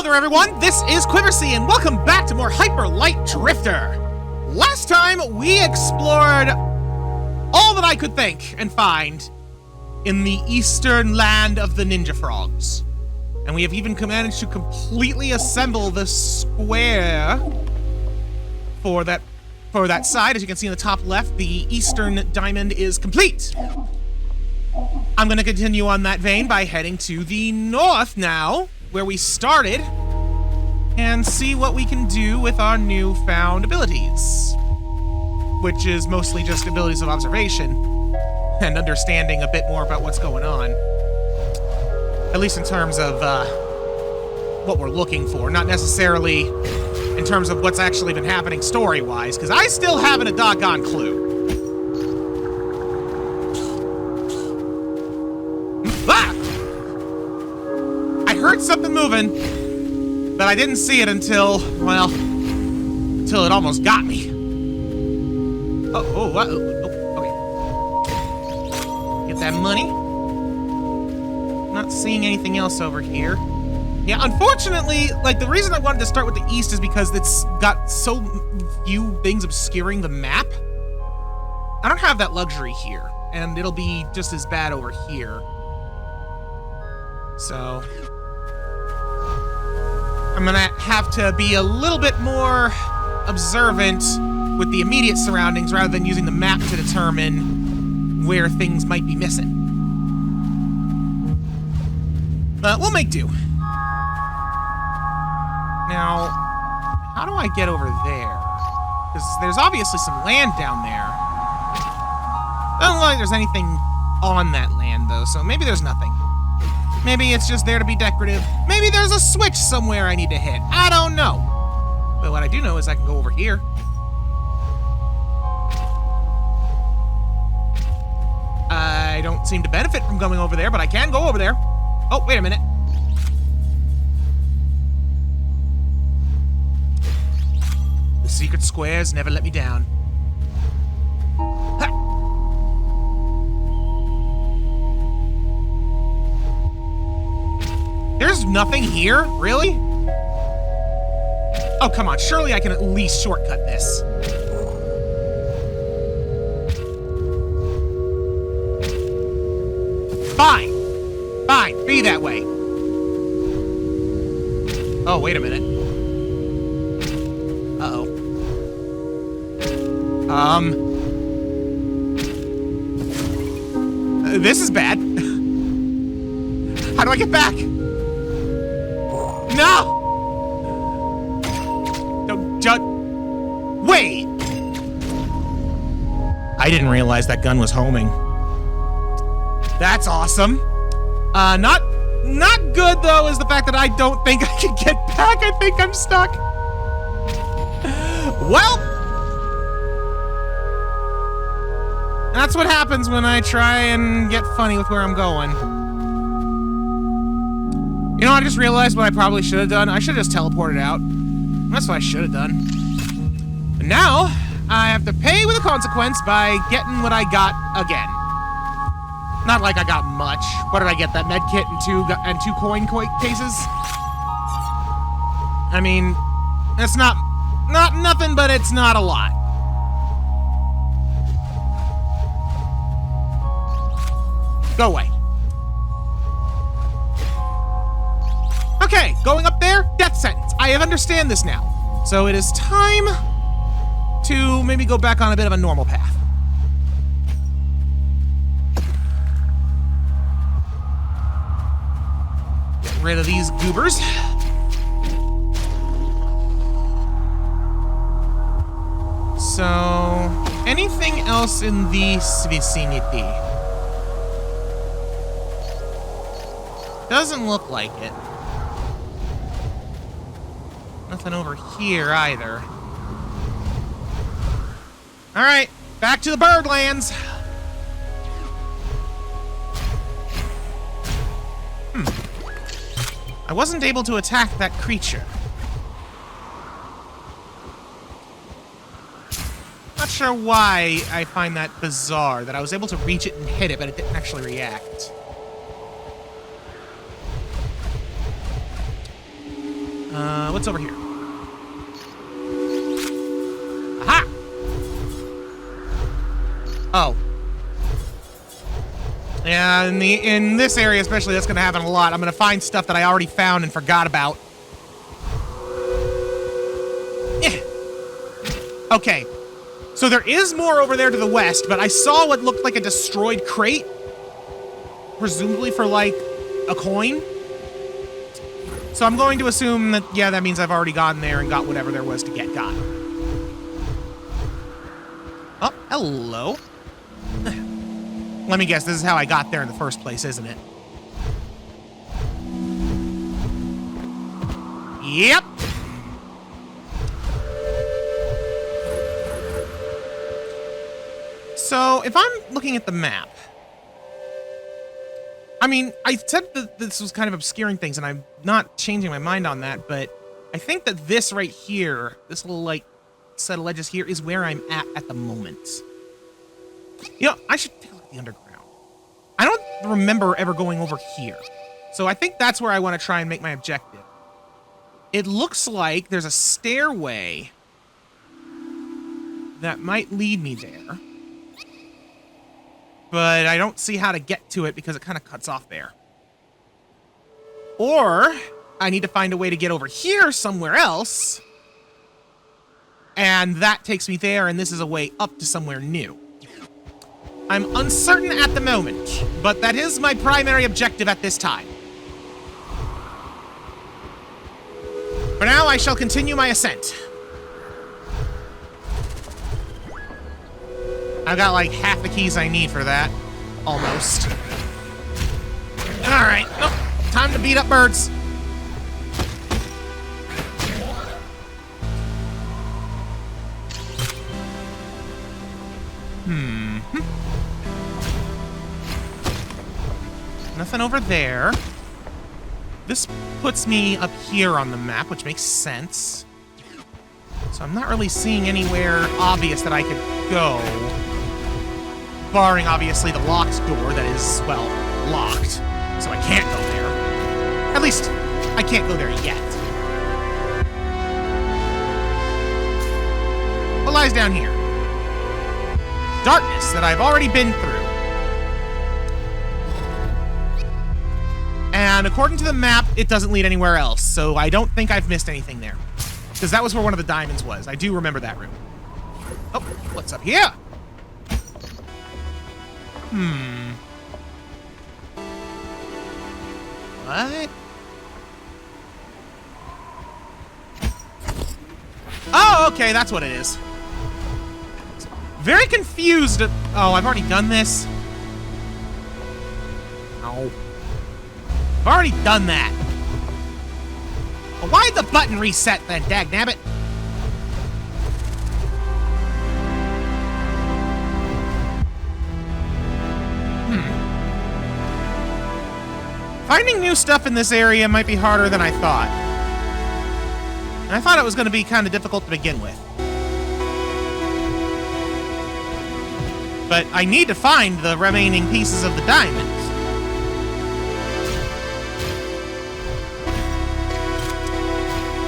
there, everyone! This is Quiversee, and welcome back to more Hyper Light Drifter! Last time, we explored all that I could think and find in the eastern land of the Ninja Frogs. And we have even managed to completely assemble the square for that side. As you can see in the top left, the eastern diamond is complete. I'm going to continue on that vein by heading to the north now, where we started, and see what we can do with our newfound abilities. Which is mostly just abilities of observation and understanding a bit more about what's going on. At least in terms of what we're looking for, not necessarily in terms of what's actually been happening story-wise, because I still haven't a doggone clue. Ah! I heard something moving, but I didn't see it until it almost got me. Okay. Get that money. Not seeing anything else over here. Yeah, unfortunately, like, the reason I wanted to start with the east is because it's got so few things obscuring the map. I don't have that luxury here, and it'll be just as bad over here. So I'm gonna have to be a little bit more observant with the immediate surroundings rather than using the map to determine where things might be missing. But we'll make do. Now, how do I get over there? Because there's obviously some land down there. Doesn't look like there's anything on that land, though, so maybe there's nothing. Maybe it's just there to be decorative. Maybe there's a switch somewhere I need to hit. I don't know. But what I do know is I can go over here. I don't seem to benefit from going over there, but I can go over there. Oh, wait a minute. The secret squares never let me down. Ha! There's nothing here? Really? Oh, come on. Surely I can at least shortcut this. Fine. Fine. Be that way. Oh, wait a minute. Uh-oh. This is bad. How do I get back? No! Don't... Wait! I didn't realize that gun was homing. That's awesome. Not good, though, is the fact that I don't think I can get back. I think I'm stuck. Well, that's what happens when I try and get funny with where I'm going. You know, I just realized what I probably should have done. I should have just teleported out. That's what I should have done. But now, I have to pay with a consequence by getting what I got again. Not like I got much. What did I get? That med kit and two coin cases? I mean, it's not nothing, but it's not a lot. Go away. Okay, going up there, death sentence. I understand this now. So it is time to maybe go back on a bit of a normal path. Rid of these goobers. So, anything else in this vicinity? Doesn't look like it. Nothing over here either. Alright, back to the Birdlands. I wasn't able to attack that creature. Not sure why I find that bizarre, that I was able to reach it and hit it, but it didn't actually react. What's over here? Aha! Oh. Yeah, in this area especially, that's gonna happen a lot. I'm gonna find stuff that I already found and forgot about. Yeah. Okay. So there is more over there to the west, but I saw what looked like a destroyed crate. Presumably for, like, a coin. So I'm going to assume that, yeah, that means I've already gone there and got whatever there was to get got. Oh, hello. Let me guess, this is how I got there in the first place, isn't it? Yep. So, if I'm looking at the map, I mean, I said that this was kind of obscuring things, and I'm not changing my mind on that, but I think that this right here, this little, like, set of ledges here, is where I'm at the moment. You know, I should take a look at the underground. I don't remember ever going over here, so I think that's where I want to try and make my objective. It looks like there's a stairway that might lead me there. But I don't see how to get to it because it kind of cuts off there. Or I need to find a way to get over here somewhere else. And that takes me there, and this is a way up to somewhere new. I'm uncertain at the moment, but that is my primary objective at this time. For now, I shall continue my ascent. I've got like half the keys I need for that. Almost. Alright. Oh, time to beat up birds. Nothing over there. This puts me up here on the map, which makes sense. So I'm not really seeing anywhere obvious that I could go. Barring, obviously, the locked door that is, well, locked. So I can't go there. At least, I can't go there yet. What lies down here? Darkness that I've already been through. And according to the map, it doesn't lead anywhere else, so I don't think I've missed anything there. Because that was where one of the diamonds was. I do remember that room. Oh, what's up here? What? Oh, okay, that's what it is. Very confused. Oh, I've already done this. No. I've already done that. Well, why'd the button reset then, dagnabbit? Finding new stuff in this area might be harder than I thought. And I thought it was going to be kind of difficult to begin with. But I need to find the remaining pieces of the diamonds.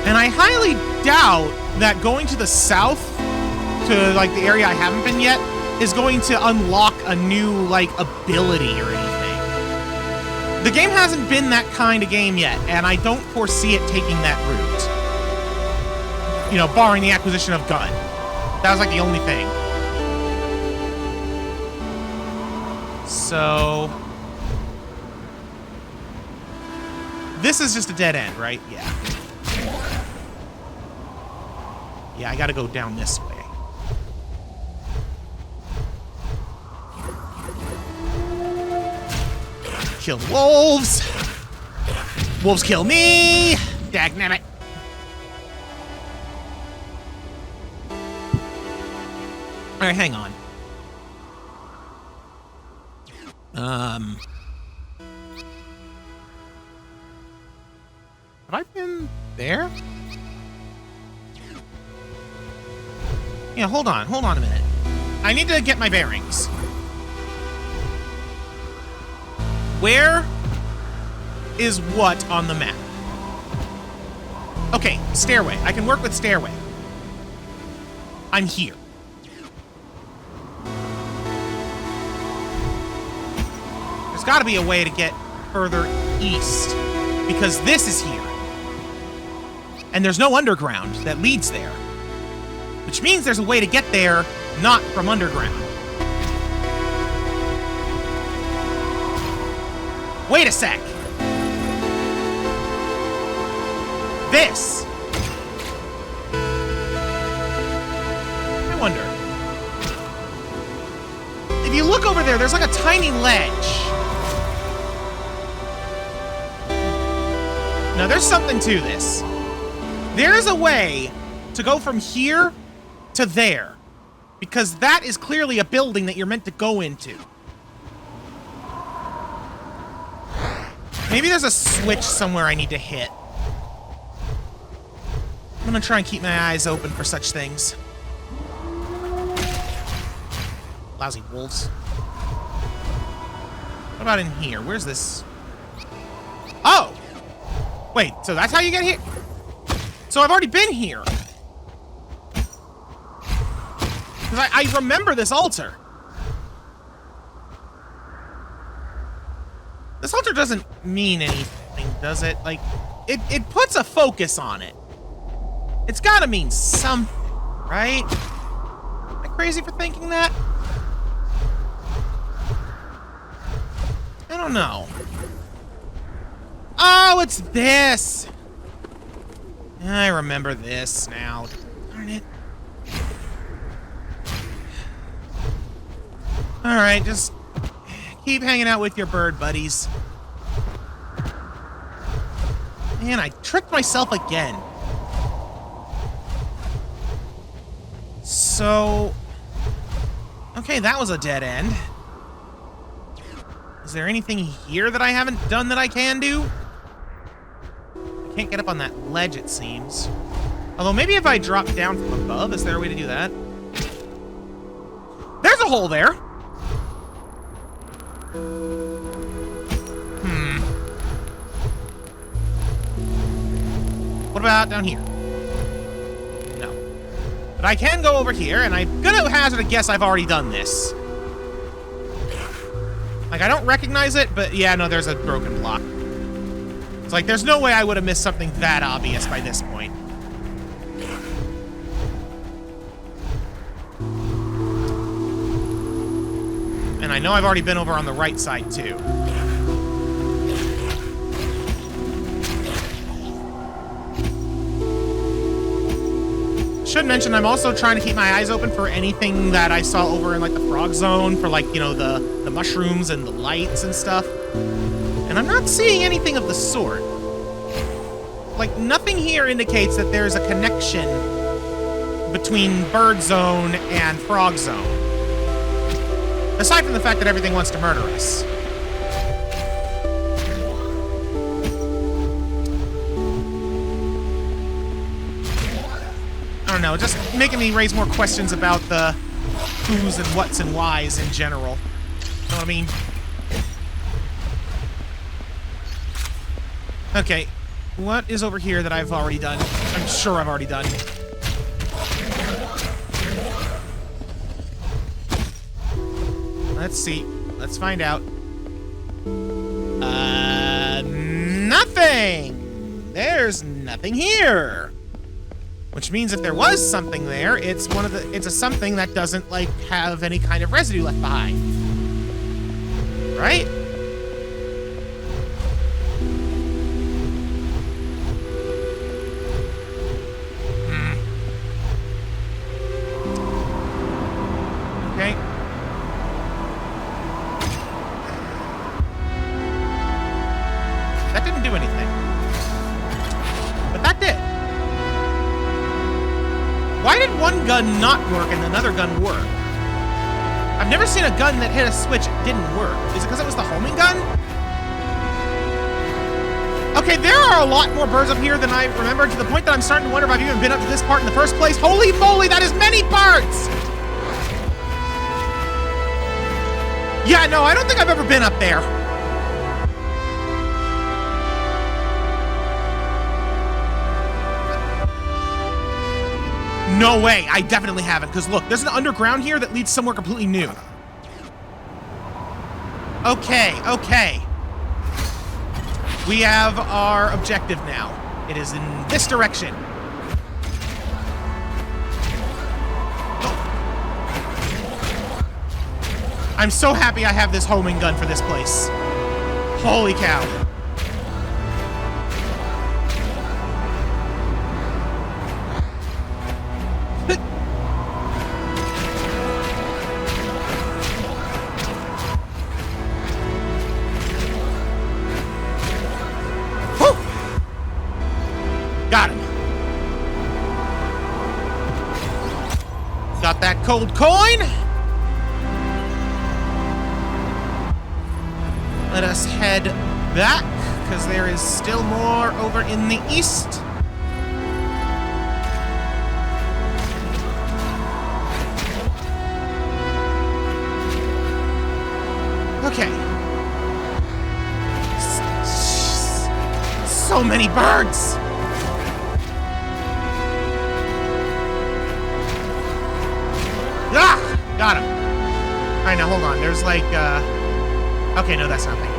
And I highly doubt that going to the south, to like the area I haven't been yet, is going to unlock a new like ability or anything. The game hasn't been that kind of game yet, and I don't foresee it taking that route. You know, barring the acquisition of gun. That was like the only thing. So this is just a dead end, right? Yeah. Yeah, I gotta go down this way. Kill wolves. Wolves kill me. Dagnabbit. All right, hang on. Have I been there? Yeah, hold on a minute. I need to get my bearings. Where is what on the map? Okay. stairway. I can work with stairway. I'm here. There's got to be a way to get further east, because this is here. And there's no underground that leads there. Which means there's a way to get there, not from underground. Wait a sec. This. I wonder. If you look over there, there's like a tiny ledge. Now, there's something to this. There's a way to go from here to there, because that is clearly a building that you're meant to go into. Maybe there's a switch somewhere I need to hit. I'm gonna try and keep my eyes open for such things. Lousy wolves. What about in here? Where's this? Oh! Wait, so that's how you get here? So I've already been here. Because I remember this altar. This altar doesn't mean anything, does it? Like, it puts a focus on it. It's gotta mean something, right? Am I crazy for thinking that? I don't know. Oh, it's this! I remember this now. Darn it. Alright, just keep hanging out with your bird buddies. Man, I tricked myself again. So... okay, that was a dead end. Is there anything here that I haven't done that I can do? I can't get up on that ledge, it seems. Although maybe if I drop down from above, is there a way to do that? There's a hole there! What about down here? No. But I can go over here, and I'm gonna hazard a guess I've already done this. Like, I don't recognize it, but yeah, no, there's a broken block. It's like, there's no way I would have missed something that obvious by this point. And I know I've already been over on the right side, too. Should mention, I'm also trying to keep my eyes open for anything that I saw over in, like, the frog zone, for, like, you know, the mushrooms and the lights and stuff. And I'm not seeing anything of the sort. Like, nothing here indicates that there's a connection between bird zone and frog zone. Aside from the fact that everything wants to murder us. I don't know, just making me raise more questions about the who's and what's and whys in general. You know what I mean? Okay, what is over here that I've already done? I'm sure I've already done. Let's see. Let's find out. Nothing! There's nothing here. Which means if there was something there, it's it's a something that doesn't, like, have any kind of residue left behind. Right? Okay. That didn't do anything. But that did. Why did one gun not work and another gun work? I've never seen a gun that hit a switch and didn't work. Is it because it was the homing gun? Okay, there are a lot more birds up here than I remember, to the point that I'm starting to wonder if I've even been up to this part in the first place. Holy moly, that is many parts! Yeah, no, I don't think I've ever been up there. No way. I definitely haven't, because look, there's an underground here that leads somewhere completely new. Okay, okay. We have our objective now. It is in this direction. I'm so happy I have this homing gun for this place. Holy cow. Got him. Got that cold coin. Let us head back, because there is still more over in the east. Okay. So many birds! Ah! Got him. Alright, now hold on. There's like, okay, no, that's nothing.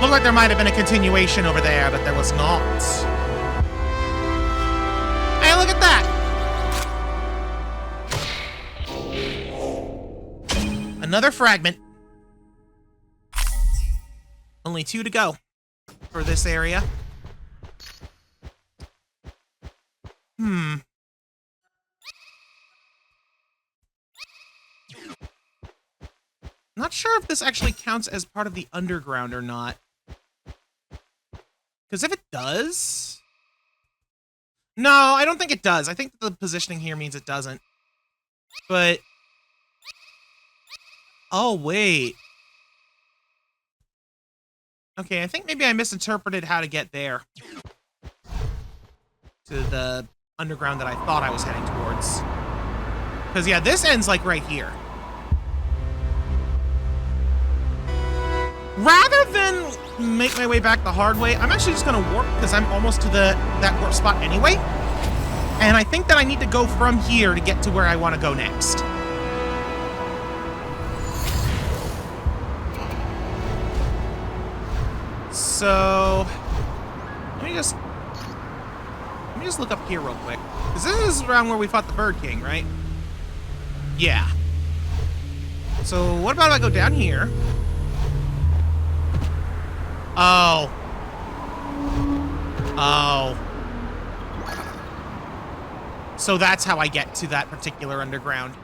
Looked like there might have been a continuation over there, but there was not. Hey, look at that! Another fragment. Only 2 to go for this area. Not sure if this actually counts as part of the underground or not. Because if it does... No, I don't think it does. I think the positioning here means it doesn't. But... Oh, wait. Okay, I think maybe I misinterpreted how to get there. To the underground that I thought I was heading towards. Because, yeah, this ends, like, right here. Rather than make my way back the hard way, I'm actually just going to warp, because I'm almost to that warp spot anyway. And I think that I need to go from here to get to where I want to go next. So, let me just look up here real quick. Because this is around where we fought the Bird King, right? Yeah. So, what about if I go down here? Oh. Oh. So that's how I get to that particular underground.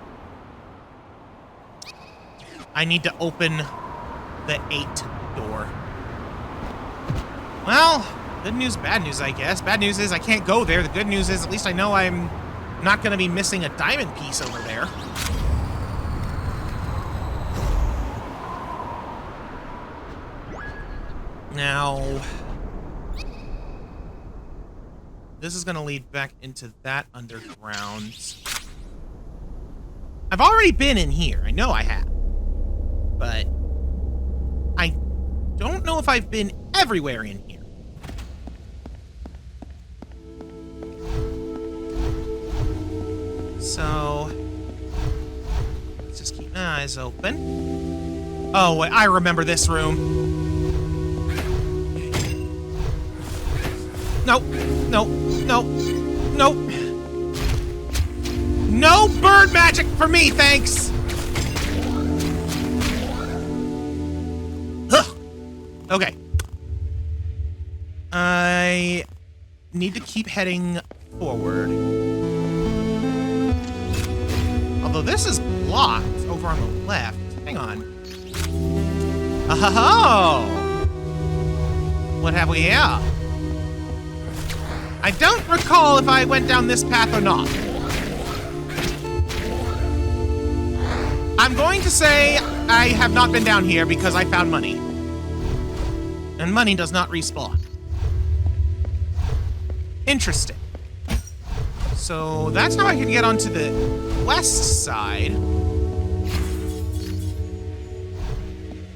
I need to open the 8 door. Well, good news, bad news, I guess. Bad news is I can't go there. The good news is at least I know I'm not going to be missing a diamond piece over there. Now, this is going to lead back into that underground. I've already been in here. I know I have. But I don't know if I've been everywhere in here. So, let's just keep my eyes open. Oh, wait, I remember this room. Nope. Nope. Nope. Nope. No bird magic for me, thanks! Ugh. Okay. I need to keep heading forward. Although this is blocked over on the left. Hang on. Oh! What have we here? I don't recall if I went down this path or not. I'm going to say I have not been down here because I found money. And money does not respawn. Interesting. So that's how I can get onto the west side.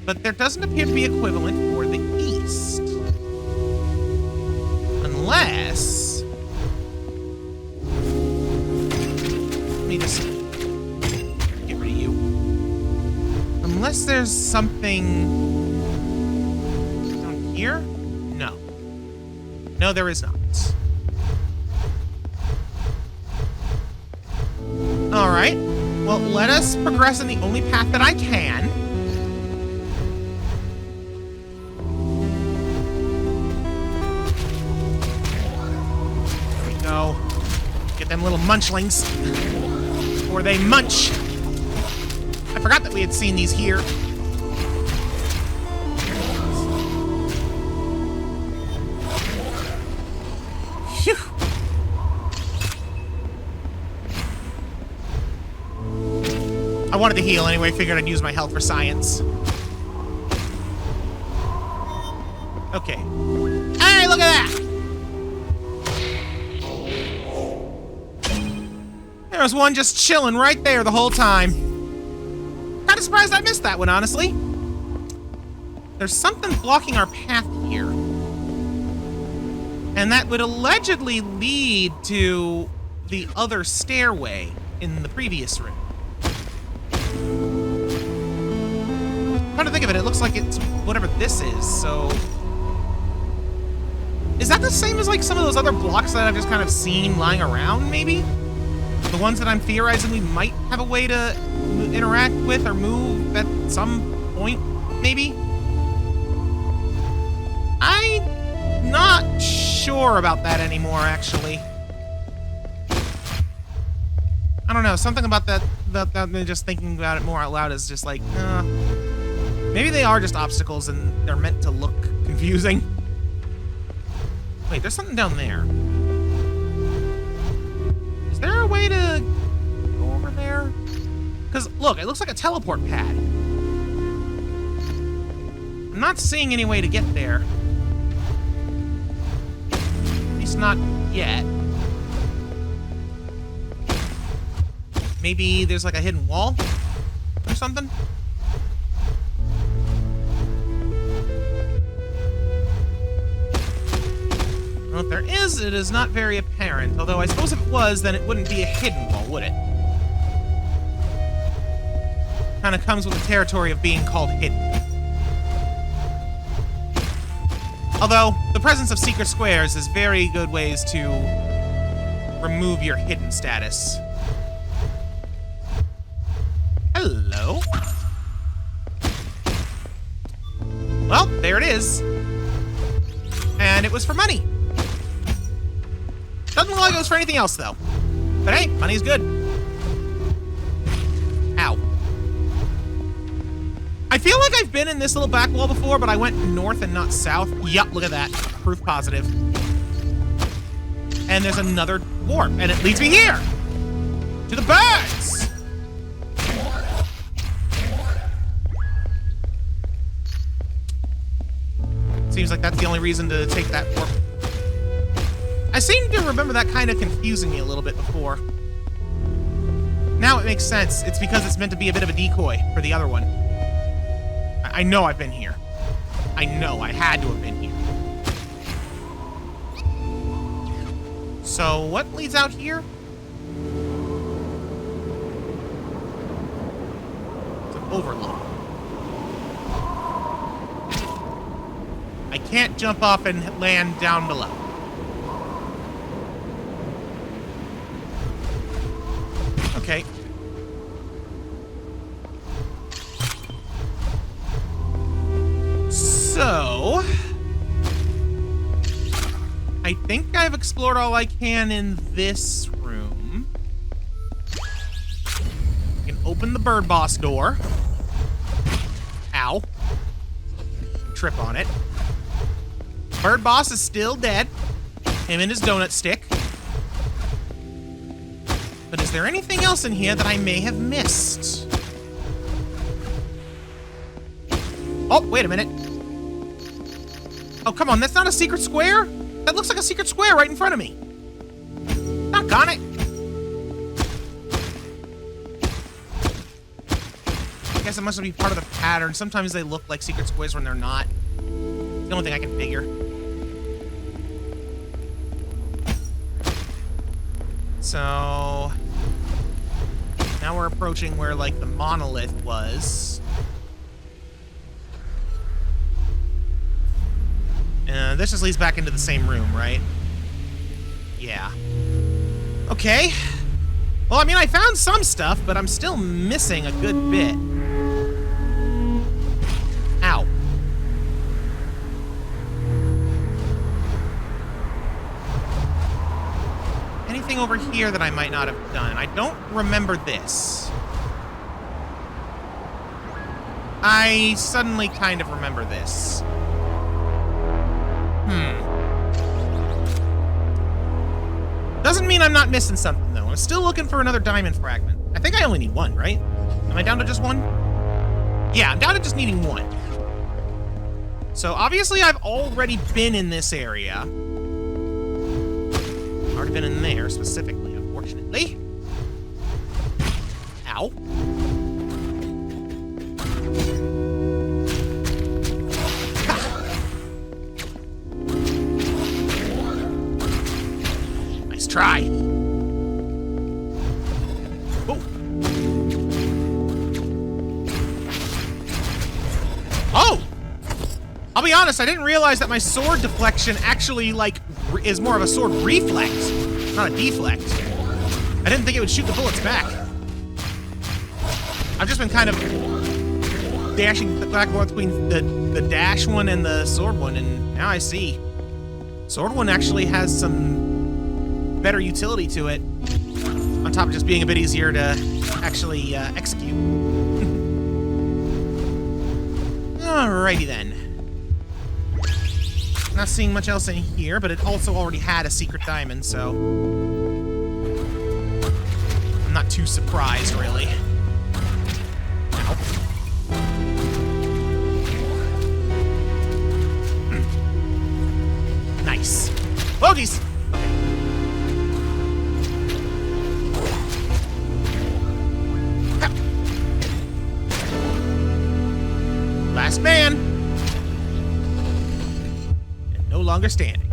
But there doesn't appear to be equivalent for the east. Unless... Unless there's something down here? No. No, there is not. Alright. Well, let us progress in the only path that I can. There we go. Get them little munchlings. Before they munch. I forgot that we had seen these here. Phew. I wanted to heal anyway, figured I'd use my health for science. Okay. Hey, look at that! There was one just chilling right there the whole time. Kinda surprised I missed that one, honestly. There's something blocking our path here. And that would allegedly lead to the other stairway in the previous room. Come to think of it, it looks like it's whatever this is, so... Is that the same as, like, some of those other blocks that I've just kind of seen lying around, maybe? The ones that I'm theorizing we might have a way to interact with or move at some point, maybe? I'm not sure about that anymore, actually. I don't know, something about that just thinking about it more out loud is just like, maybe they are just obstacles and they're meant to look confusing. Wait, there's something down there. Is there a way to go over there? Because, look, it looks like a teleport pad. I'm not seeing any way to get there. At least not yet. Maybe there's like a hidden wall or something? Well, if there is, it is not very apparent. Although I suppose if it was, then it wouldn't be a hidden wall, would it? Kind of comes with the territory of being called hidden. Although, the presence of secret squares is very good ways to remove your hidden status. Hello. Well, there it is. And it was for money. Doesn't look like it was for anything else, though. But hey, money's good. Ow. I feel like I've been in this little back wall before, but I went north and not south. Yup, look at that. Proof positive. And there's another warp, and it leads me here! To the birds! Seems like that's the only reason to take that warp. I seem to remember that kind of confusing me a little bit before. Now it makes sense. It's because it's meant to be a bit of a decoy for the other one. I know I've been here. I know I had to have been here. So what leads out here? It's an overlook. I can't jump off and land down below. Okay. So... I think I've explored all I can in this room. I can open the bird boss door. Ow. Trip on it. Bird boss is still dead. Him and his donut stick. But is there anything else in here that I may have missed? Oh, wait a minute. Oh, come on, that's not a secret square? That looks like a secret square right in front of me. Doggone it. I guess it must be part of the pattern. Sometimes they look like secret squares when they're not. It's the only thing I can figure. So... now we're approaching where, like, the monolith was. This just leads back into the same room, right? Yeah. Okay. Well, I mean, I found some stuff, but I'm still missing a good bit. Ow. Anything over here that I might not have done? I don't remember this. I suddenly kind of remember this. Doesn't mean I'm not missing something, though. I'm still looking for another diamond fragment. I think I only need one, right? Am I down to just one? Yeah, I'm down to just needing one. So, obviously, I've already been in this area. Already been in there, specifically, unfortunately. Ow. Try. Oh. Oh! I'll be honest, I didn't realize that my sword deflection actually, like, is more of a sword reflex, not a deflect. I didn't think it would shoot the bullets back. I've just been kind of dashing back and forth between the dash one and the sword one, and now I see. Sword one actually has some better utility to it, on top of just being a bit easier to actually execute. Alrighty then. Not seeing much else in here, but it also already had a secret diamond, so I'm not too surprised, really. Ow. Nice. Oh, geez. Last man. And no longer standing.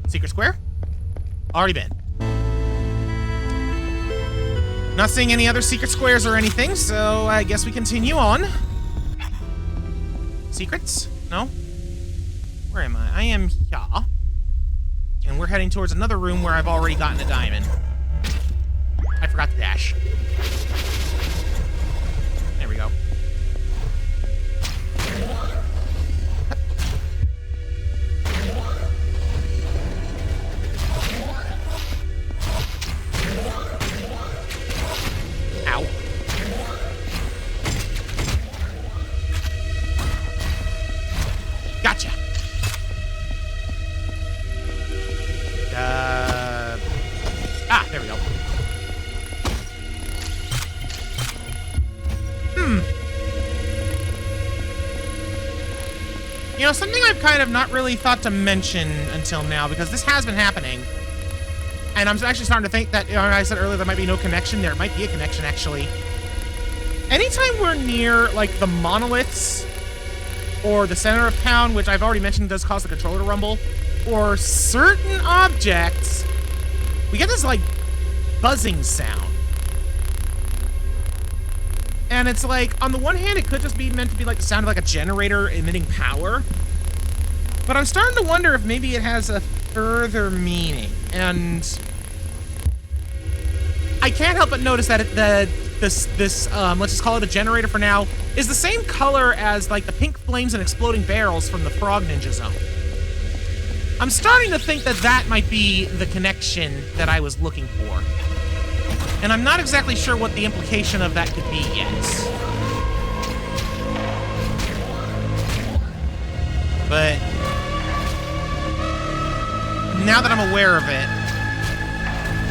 Secret square? Already been. Not seeing any other secret squares or anything, so I guess we continue on. Secrets? No? Where am I? I am here. And we're heading towards another room where I've already gotten a diamond. I forgot to dash. There we go. Ow. Gotcha. There we go. You know, something I've kind of not really thought to mention until now, because this has been happening, and I'm actually starting to think that, you know, I said earlier there might be no connection. There might be a connection, actually. Anytime we're near, like, the monoliths, or the center of town, which I've already mentioned does cause the controller to rumble, or certain objects, we get this, like, buzzing sound. And it's like, on the one hand, it could just be meant to be like the sound of like a generator emitting power. But I'm starting to wonder if maybe it has a further meaning. And I can't help but notice that this let's just call it a generator for now, is the same color as like the pink flames and exploding barrels from the Frog Ninja Zone. I'm starting to think that that might be the connection that I was looking for. And I'm not exactly sure what the implication of that could be yet. But now that I'm aware of it,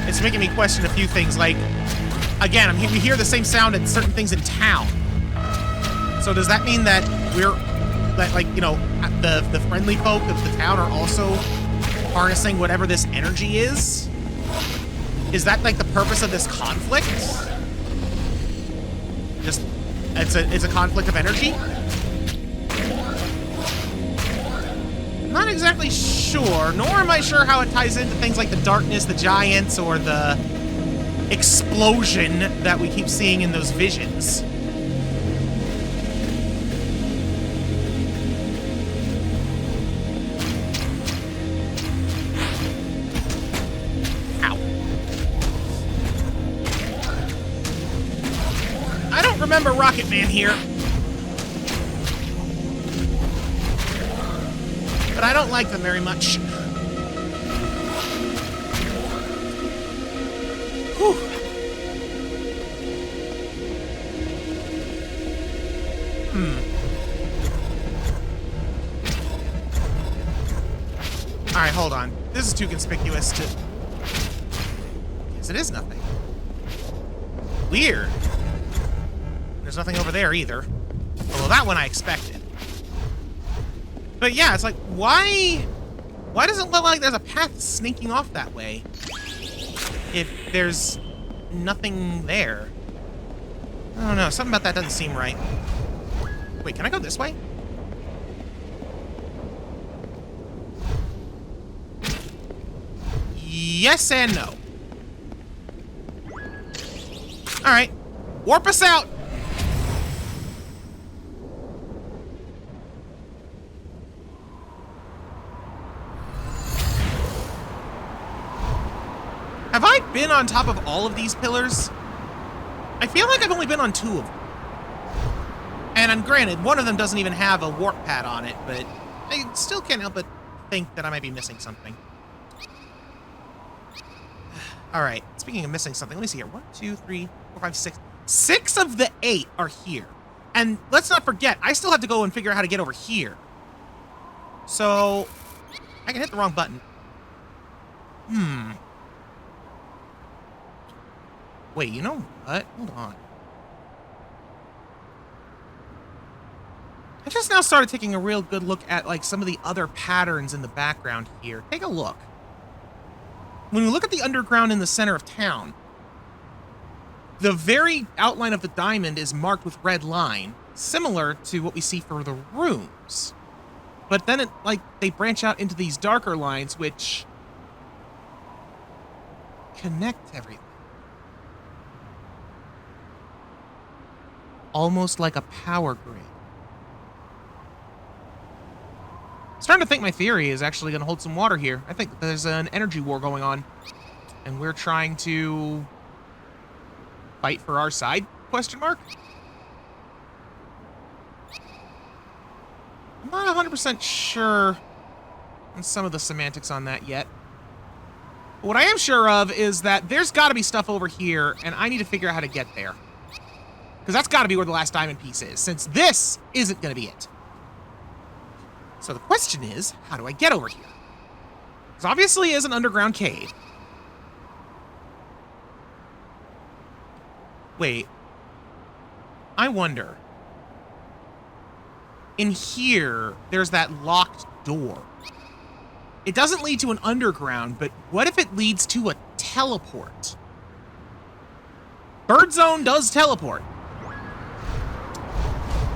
it's making me question a few things. Like, again, we hear the same sound at certain things in town. So does that mean that like, you know, the friendly folk of the town are also harnessing whatever this energy is? Is that, like, the purpose of this conflict? Just, it's a conflict of energy? Not exactly sure, nor am I sure how it ties into things like the darkness, the giants, or the explosion that we keep seeing in those visions. remember Rocket Man here. But I don't like them very much. Whew. Alright, hold on. This is too conspicuous to... Yes, it is nothing. Weird. There's nothing over there either. Although that one I expected. But yeah, it's like, why does it look like there's a path sneaking off that way? If there's nothing there. I don't know, something about that doesn't seem right. Wait, can I go this way? Yes and no. Alright. Warp us out! Have I been on top of all of these pillars? I feel like I've only been on 2 of them. And granted, one of them doesn't even have a warp pad on it, but I still can't help but think that I might be missing something. Alright, speaking of missing something, let me see here. 1, 2, 3, 4, 5, 6. 6 of the 8 are here. And let's not forget, I still have to go and figure out how to get over here. So, I can hit the wrong button. Wait, you know what? Hold on. I just now started taking a real good look at, like, some of the other patterns in the background here. Take a look. When we look at the underground in the center of town, the very outline of the diamond is marked with red line, similar to what we see for the rooms. But then, they branch out into these darker lines, which connect everything. Almost like a power grid. I'm starting to think my theory is actually going to hold some water here. I think there's an energy war going on, and we're trying to fight for our side? Question mark? I'm not 100% sure on some of the semantics on that yet. But what I am sure of is that there's got to be stuff over here, and I need to figure out how to get there. Because that's got to be where the last diamond piece is, since this isn't going to be it. So the question is, how do I get over here? Because obviously it is an underground cave. Wait. I wonder. In here, there's that locked door. It doesn't lead to an underground, but what if it leads to a teleport? Bird Zone does teleport.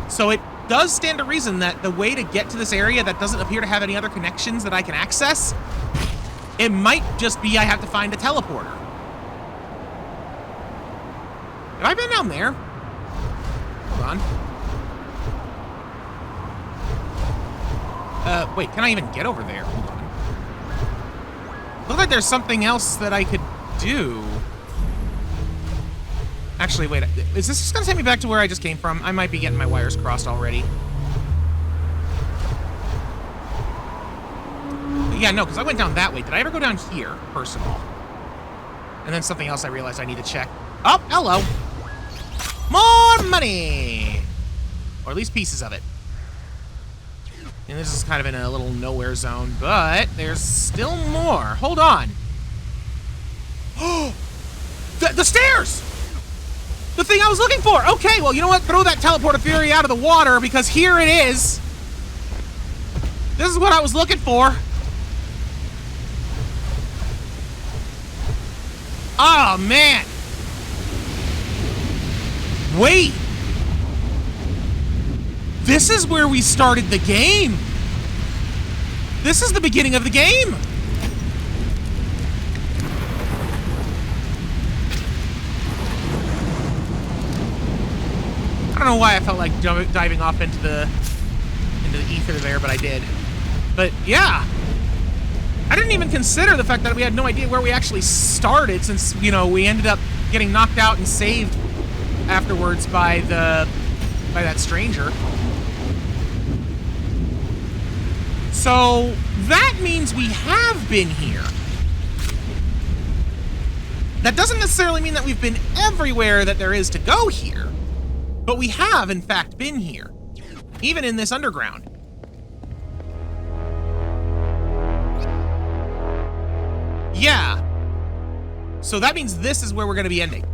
So it does stand to reason that the way to get to this area that doesn't appear to have any other connections that I can access, it might just be I have to find a teleporter. Have I been down there? Hold on. Wait, can I even get over there? Hold on. Looks like there's something else that I could do. Actually, wait, is this just gonna take me back to where I just came from? I might be getting my wires crossed already. But yeah, no, because I went down that way. Did I ever go down here, first of all? And then something else I realized I need to check. Oh, hello. More money! Or at least pieces of it. And this is kind of in a little nowhere zone, but there's still more. Hold on. Oh! The stairs! The thing I was looking for! Okay, well, you know what? Throw that teleporter theory out of the water, because here it is. This is what I was looking for. Oh, man. Wait. This is where we started the game. This is the beginning of the game. I don't know why I felt like diving off into the ether there, but I did. But yeah, I didn't even consider the fact that we had no idea where we actually started, since, you know, we ended up getting knocked out and saved afterwards by that stranger. So that means we have been here. That doesn't necessarily mean that we've been everywhere that there is to go here, but we have, in fact, been here, even in this underground. Yeah. So that means this is where we're going to be ending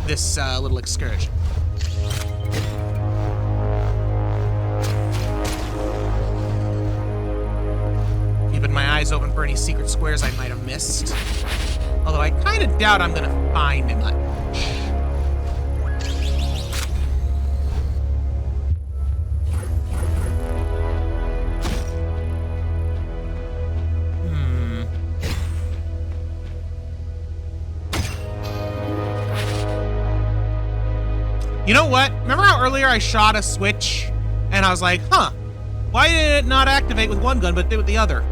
this little excursion. Keeping my eyes open for any secret squares I might have missed. Although I kind of doubt I'm going to find much. You know what? Remember how earlier I shot a switch and I was like, huh, why did it not activate with one gun but did with the other?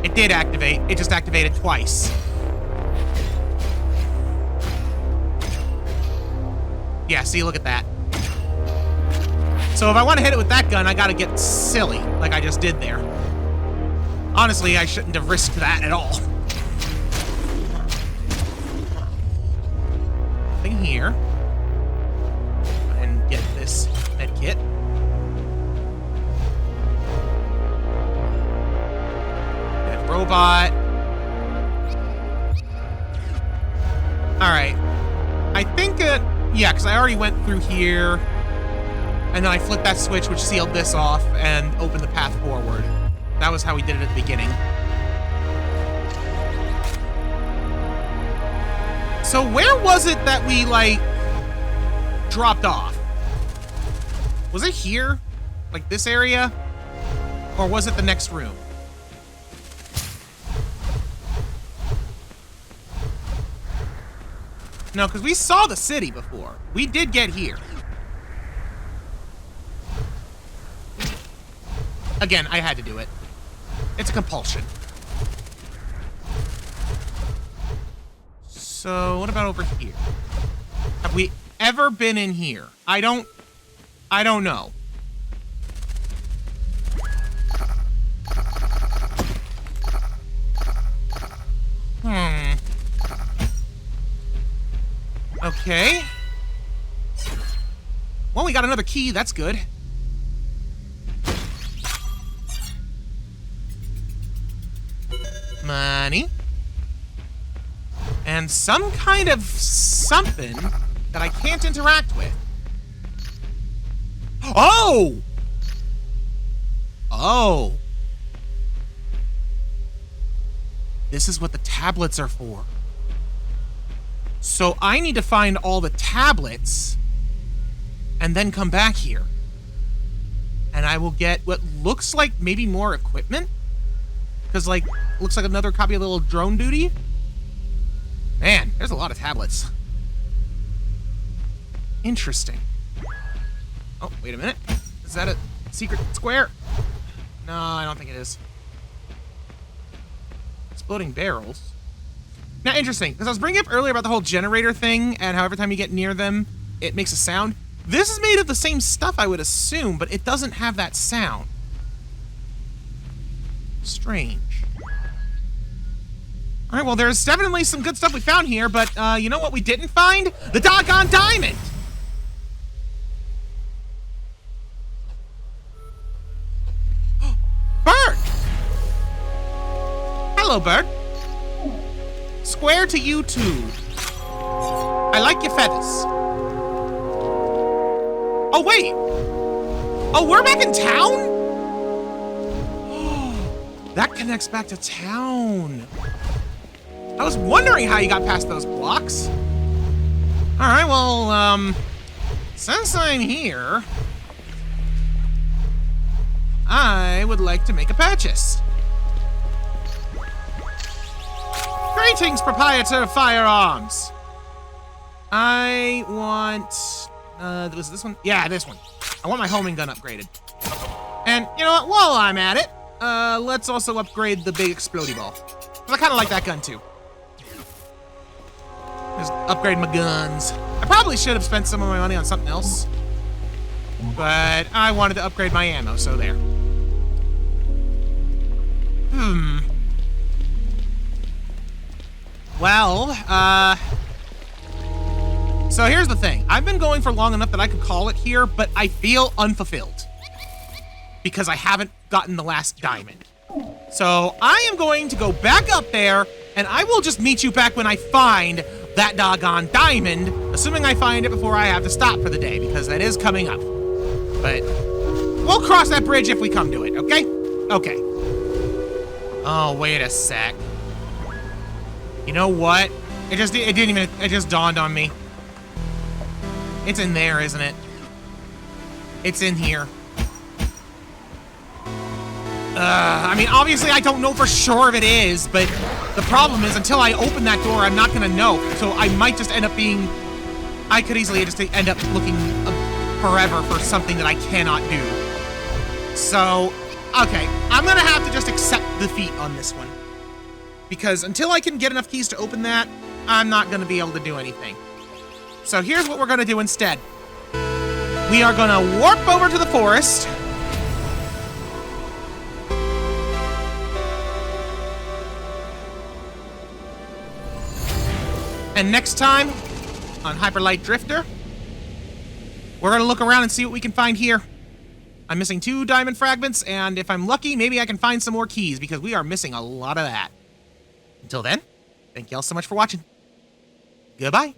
It did activate. It just activated twice. Yeah, see, look at that. So if I want to hit it with that gun, I gotta get silly, like I just did there. Honestly, I shouldn't have risked that at all. Thing here. And get this med kit. Dead robot. Alright. I think yeah, because I already went through here, and then I flipped that switch, which sealed this off, and opened the path forward. That was how we did it at the beginning. So where was it that we, like, dropped off? Was it here? Like this area? Or was it the next room? No, because we saw the city before. We did get here. Again, I had to do it. It's a compulsion. So, what about over here? Have we ever been in here? I don't know. Okay. Well, we got another key. That's good. Money. And some kind of something that I can't interact with. Oh! Oh. This is what the tablets are for. So I need to find all the tablets and then come back here. And I will get what looks like maybe more equipment. Because, like, looks like another copy of the little drone duty. Man, there's a lot of tablets. Interesting. Oh, wait a minute. Is that a secret square? No, I don't think it is. Exploding barrels. Now, interesting, because I was bringing up earlier about the whole generator thing and how every time you get near them, it makes a sound. This is made of the same stuff, I would assume, but it doesn't have that sound. Strange. All right, well, there's definitely some good stuff we found here, but you know what we didn't find? The doggone diamond! Bird! Hello, bird. Square to you too. I like your feathers. Oh, wait. Oh, we're back in town? That connects back to town. I was wondering how you got past those blocks. All right, well, since I'm here, I would like to make a purchase. Greetings, proprietor of firearms. I want, was this one? Yeah, this one. I want my homing gun upgraded. And you know what, while I'm at it, let's also upgrade the big explodey ball. Because I kind of like that gun too. Just upgrade my guns. I probably should have spent some of my money on something else. But I wanted to upgrade my ammo, so there. Well, so here's the thing. I've been going for long enough that I could call it here, but I feel unfulfilled. Because I haven't gotten the last diamond. So I am going to go back up there, and I will just meet you back when I find that doggone diamond, assuming I find it before I have to stop for the day, because that is coming up. But we'll cross that bridge if we come to it, okay? Okay. Oh, wait a sec. You know what? It just dawned on me. It's in there, isn't it? It's in here. I mean, obviously I don't know for sure if it is, but the problem is until I open that door, I'm not gonna know. So I might just end up being... I could easily just end up looking forever for something that I cannot do. So, okay, I'm gonna have to just accept defeat on this one. Because until I can get enough keys to open that, I'm not gonna be able to do anything. So here's what we're gonna do instead. We are gonna warp over to the forest. And next time on Hyperlight Drifter, we're gonna look around and see what we can find here. I'm missing 2 diamond fragments, and if I'm lucky, maybe I can find some more keys, because we are missing a lot of that. Until then, thank you all so much for watching. Goodbye.